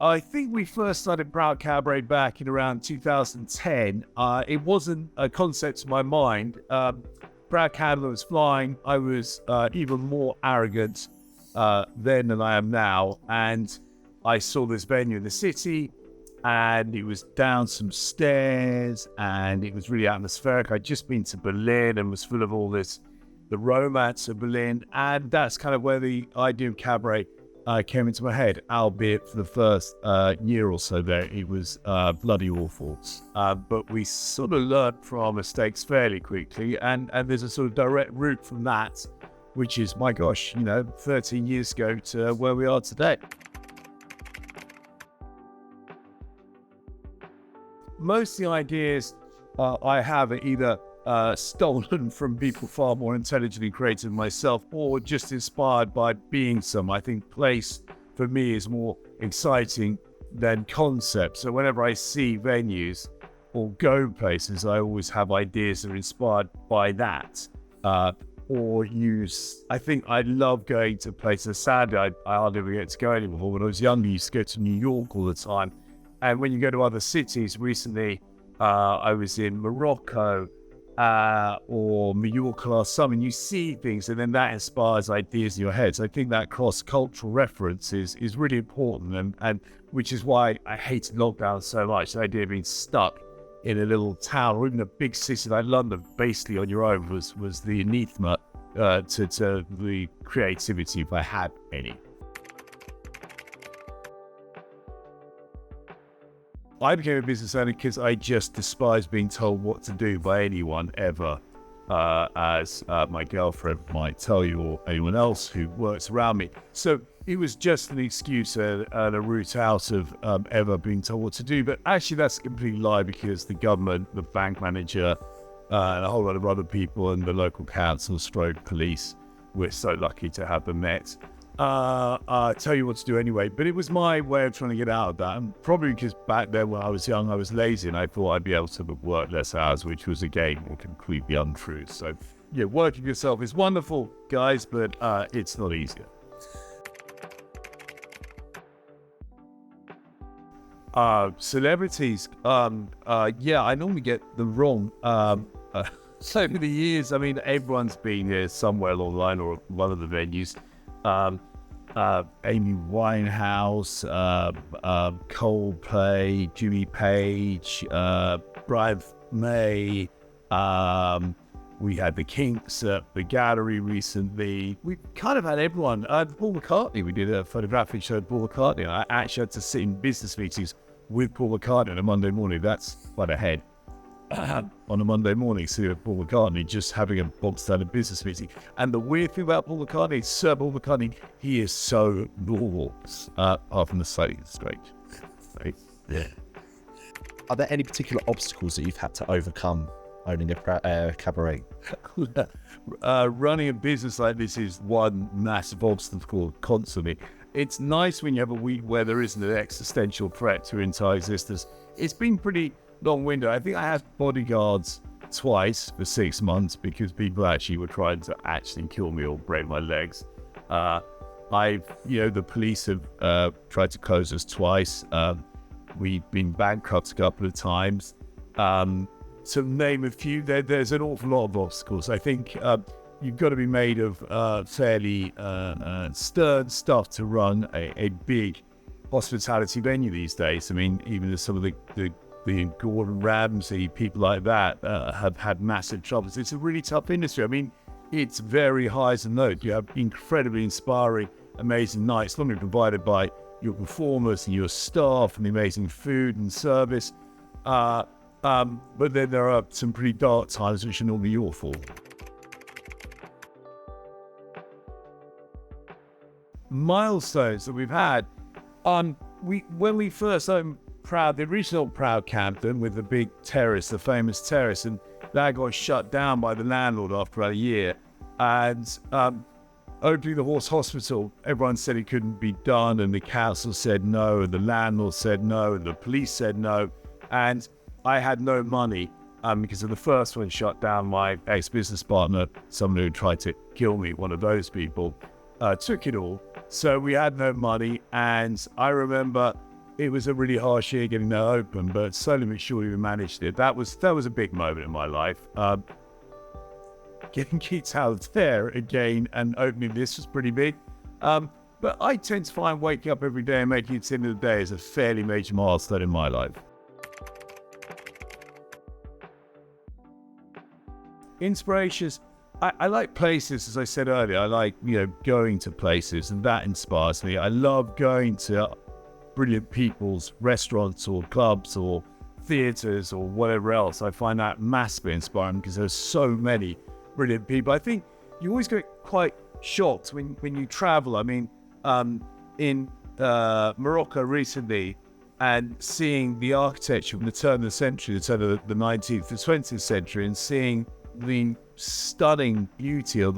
I think we first started Proud Cabaret back in around 2010. It wasn't a concept in my mind. Proud Cabaret was flying. I was even more arrogant then than I am now. And I saw this venue in the city, and it was down some stairs, and it was really atmospheric. I'd just been to Berlin and was full of all this, the romance of Berlin. And that's kind of where the idea of cabaret came into my head, albeit for the first year or so there, it was bloody awful. But we sort of learned from our mistakes fairly quickly, and there's a sort of direct route from that, which is, my gosh, 13 years ago to where we are today. Most of the ideas I have are either stolen from people far more intelligently creative than myself, or just inspired by being some. I think place for me is more exciting than concept. So whenever I see venues or go places, I always have ideas that are inspired by that. I think I love going to places. Sadly, I hardly ever get to go anymore. When I was younger, I used to go to New York all the time. And when you go to other cities, recently I was in Morocco, or Mallorca last summer, and you see things, and then that inspires ideas in your head. So I think that cross-cultural reference is really important, and which is why I hated lockdown so much. The idea of being stuck in a little town or even a big city like London, basically on your own, was the anathema to the creativity, if I had any. I became a business owner because I just despise being told what to do by anyone ever, as my girlfriend might tell you, or anyone else who works around me. So it was just an excuse and a route out of ever being told what to do. But actually, that's a complete lie, because the government, the bank manager, and a whole lot of other people, and the local council, stroke police, we're so lucky to have them met, tell you what to do anyway. But it was my way of trying to get out of that, and probably because back then when I was young I was lazy and I thought I'd be able to work less hours, which was again completely untrue. So yeah, working yourself is wonderful, guys, but it's not easier. Celebrities, yeah, I normally get them wrong. So over the years, I mean, everyone's been here somewhere along the line or one of the venues. Amy Winehouse, Coldplay, Jimmy Page, Brian May. We had the Kinks at the Gallery recently. We kind of had everyone. Paul McCartney, we did a photographic show of Paul McCartney. I actually had to sit in business meetings with Paul McCartney on a Monday morning. That's quite ahead. On a Monday morning, sitting with Paul McCartney, just having a bog-standard business meeting. And the weird thing about Paul McCartney, Sir Paul McCartney, he is so normal, apart from the slightly strange. Yeah. Are there any particular obstacles that you've had to overcome owning a cabaret? Running a business like this is one massive obstacle constantly. It's nice when you have a week where there isn't an existential threat to your entire existence. It's been pretty long-winded. I think I had bodyguards twice for 6 months because people actually were trying to kill me or break my legs. The police have tried to close us twice. We've been bankrupt a couple of times. To name a few, there's an awful lot of obstacles. I think you've got to be made of fairly stern stuff to run a big hospitality venue these days. I mean, even some of the Gordon Ramsay, people like that, have had massive troubles. It's a really tough industry. I mean, it's very highs and lows. You have incredibly inspiring, amazing nights, normally provided by your performers and your staff and the amazing food and service. But then there are some pretty dark times which are normally awful. Milestones that we've had. When we first opened the original Proud Campton with the big terrace, the famous terrace, and that got shut down by the landlord after about a year. And opening the horse hospital, everyone said it couldn't be done, and the council said no, and the landlord said no, and the police said no. And I had no money because of the first one shut down. My ex-business partner, someone who tried to kill me, one of those people, took it all. So we had no money, and I remember it was a really harsh year getting that open, but slowly but surely we managed it. That was a big moment in my life. Getting kids out there again and opening this was pretty big. But I tend to find waking up every day and making it to the end of the day is a fairly major milestone in my life. Inspirations. I like places, as I said earlier. I like, going to places, and that inspires me. I love going to brilliant people's restaurants or clubs or theatres or whatever else. I find that massively inspiring because there's so many brilliant people. I think you always get quite shocked when you travel. I mean, in Morocco recently, and seeing the architecture from the turn of the century, the turn of the 19th to 20th century, and seeing the stunning beauty of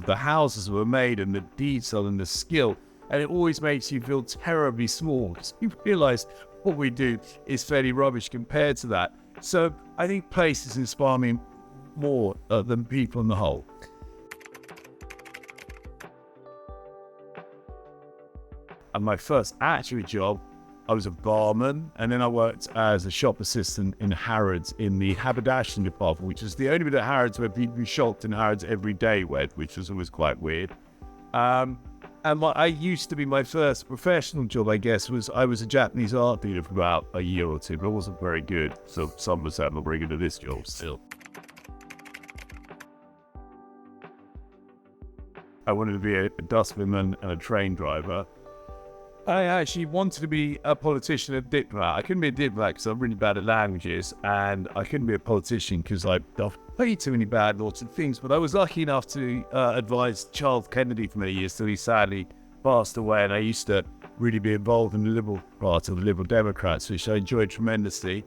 the houses that were made and the detail and the skill. And it always makes you feel terribly small because you realize what we do is fairly rubbish compared to that. So I think places inspire me more than people on the whole. And my first actual job, I was a barman, and then I worked as a shop assistant in Harrods in the haberdashing department, which is the only bit of Harrods where people shopped in Harrods every day with, which was always quite weird. And I used to be, my first professional job, I guess, was I was a Japanese art dealer for about a year or two, but I wasn't very good. So some of us had to bring into this job still. I wanted to be a dustbinman and a train driver. I actually wanted to be a politician and a diplomat. I couldn't be a diplomat because I'm really bad at languages, and I couldn't be a politician because I've done way too many bad lots of things. But I was lucky enough to advise Charles Kennedy for many years till he sadly passed away, and I used to really be involved in the Liberal Party, or the Liberal Democrats, which I enjoyed tremendously.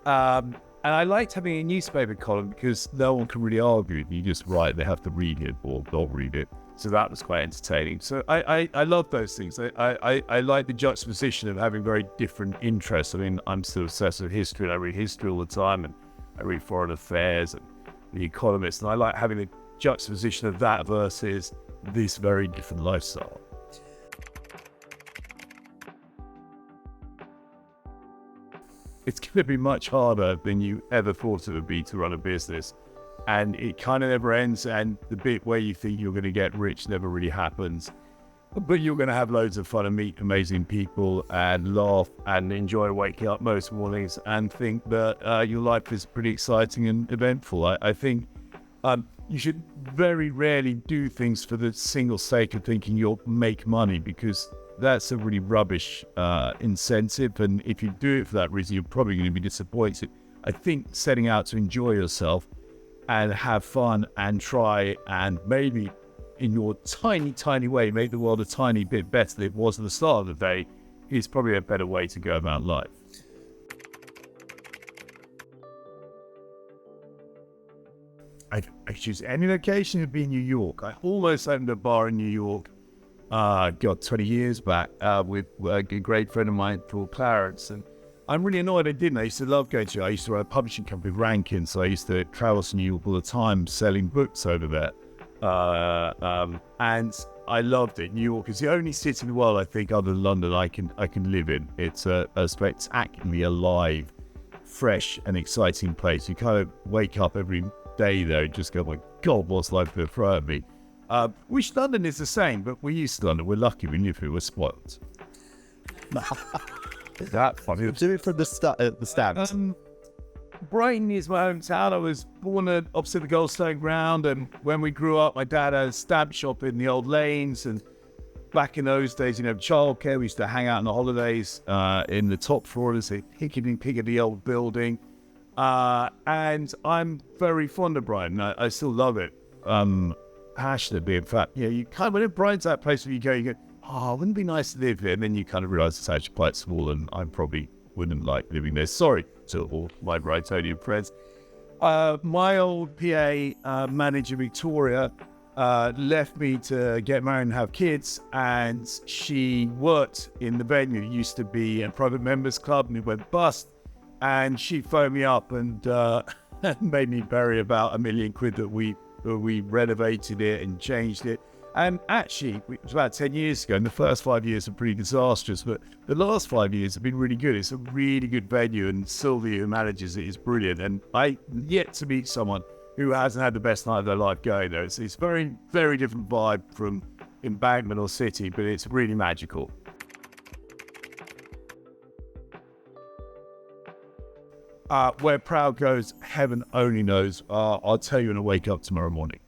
And I liked having a newspaper column because no one can really argue. You just write, they have to read it or not read it. So that was quite entertaining. So I love those things. I like the juxtaposition of having very different interests. I mean, I'm still obsessed with history, and I read history all the time, and I read foreign affairs and The Economist, and I like having the juxtaposition of that versus this very different lifestyle. It's going to be much harder than you ever thought it would be to run a business. And it kind of never ends, and the bit where you think you're going to get rich never really happens. But you're going to have loads of fun and meet amazing people and laugh and enjoy waking up most mornings and think that your life is pretty exciting and eventful. I think you should very rarely do things for the single sake of thinking you'll make money, because that's a really rubbish incentive. And if you do it for that reason, you're probably going to be disappointed. I think setting out to enjoy yourself and have fun and try and maybe in your tiny, tiny way make the world a tiny bit better than it was at the start of the day is probably a better way to go about life. I choose any location. It'd be New York. I almost opened a bar in New York, 20 years back with a great friend of mine called Clarence, and I'm really annoyed I didn't. I used to love going to it. I used to run a publishing company with Rankin, so I used to travel to New York all the time selling books over there. And I loved it. New York is the only city in the world, I think, other than London, I can live in. It's a spectacularly alive, fresh and exciting place. You kind of wake up every day there and just go, my God, what's life going to throw at me? Which London is the same, but we're used to London. We're lucky we live here. We're spoiled. That funny. Do it from the stand. Brighton is my hometown. I was born opposite the Goldstone Ground, and when we grew up, my dad had a stamp shop in the old lanes, and back in those days, childcare, we used to hang out on the holidays in the top floor of the Piccadilly old building, and I'm very fond of Brighton. I still love it, passionately. In fact, you kind of, when Brighton's that place where you go, oh, wouldn't it be nice to live here? And then you kind of realise it's actually quite small, and I probably wouldn't like living there. Sorry to all my Brightonian friends. My old PA manager, Victoria, left me to get married and have kids, and she worked in the venue. It used to be a private members club, and it went bust, and she phoned me up and made me bury about £1 million that we renovated it and changed it. And actually, it was about 10 years ago, and the first 5 years were pretty disastrous, but the last 5 years have been really good. It's a really good venue, and Sylvia, who manages it, is brilliant. And I yet to meet someone who hasn't had the best night of their life going there. It's very, very different vibe from Embankment or City, but it's really magical. Where Proud goes, heaven only knows. I'll tell you when I wake up tomorrow morning.